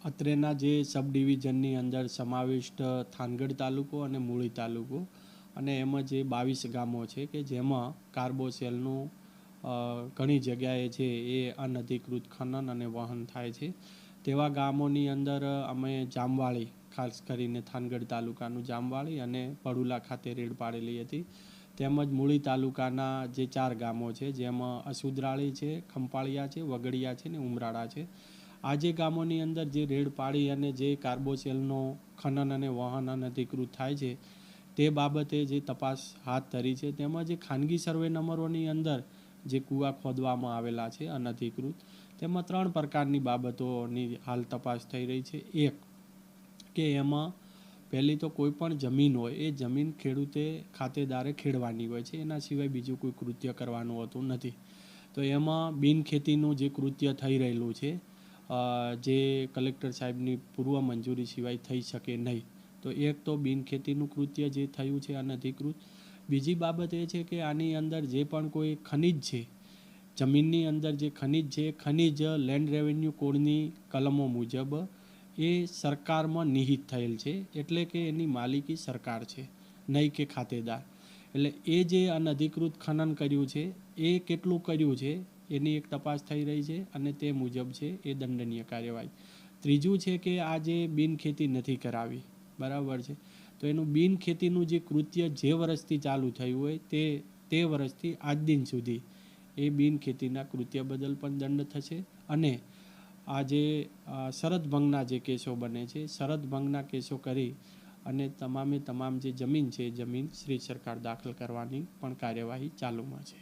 અત્રેના જે સબ ડિવિઝનની અંદર સમાવિષ્ટ થાનગઢ તાલુકો અને મૂળી તાલુકો અને એમાં જે 22 ગામો છે કે જેમાં કાર્બોસેલનું ઘણી જગ્યાએ છે એ અનધિકૃત ખનન અને વહન થાય છે તેવા ગામોની અંદર અમે જામવાળી, ખાસ કરીને થાનગઢ તાલુકાનું જામવાળી અને પડુલા ખાતે રેડ પાડેલી હતી. તેમજ મૂળી તાલુકાના જે 4 ગામો છે જેમાં અસુદરાળી છે, ખંપાળિયા છે, વગડિયા છે ને ઉમરાળા છે. આ જે ગામોની અંદર જે રેડ પાડી અને જે કાર્બોસેલનો ખનન અને વહન અનધિકૃત થાય છે તે બાબતે જે તપાસ હાથ ધરી છે. તેમાં જે ખાનગી સર્વે નંબરોની અંદર જે કૂવા ખોદવામાં આવેલા છે અનધિકૃત, તેમાં 3 પ્રકારની બાબતોની હાલ તપાસ થઈ રહી છે. એક કે એમાં પહેલી તો કોઈ પણ જમીન હોય એ જમીન ખેડૂતે ખાતેદારે ખેડવાની હોય છે, એના સિવાય બીજું કોઈ કૃત્ય કરવાનું હોતું નથી. તો એમાં બિનખેતીનું જે કૃત્ય થઈ રહેલું છે જે કલેક્ટર સાહેબની પૂર્વ મંજૂરી સિવાય થઈ શકે નહીં. તો એક તો બિનખેતીનું કૃત્ય જે થયું છે અનધિકૃત. બીજી બાબત એ છે કે આની અંદર જે પણ કોઈ ખનિજ છે, જમીનની અંદર જે ખનિજ છે, ખનિજ લેન્ડ રેવન્યુ કોડની કલમો મુજબ એ સરકારમાં નિહિત થયેલ છે, એટલે કે એની માલિકી સરકાર છે, નહીં કે ખાતેદાર. એટલે એ જે અનધિકૃત ખનન કર્યું છે એ કેટલું કર્યું છે એની એક તપાસ થઈ રહી છે અને તે મુજબ છે એ દંડનીય કાર્યવાહી. ત્રીજું છે કે આ જે બિનખેતી નથી કરાવી, બરાબર છે, તો એનું બિનખેતીનું જે કૃત્ય જે વર્ષથી ચાલુ થયું હોય તે વર્ષથી આજ દિન સુધી એ બિનખેતીના કૃત્ય બદલ પણ દંડ થશે. અને આ જે શરત ભંગના જે કેસો બને છે, શરત ભંગના કેસો કરી અને તમામ જે જમીન છે જમીન શ્રી સરકાર દાખલ કરવાની પણ કાર્યવાહી ચાલુમાં છે.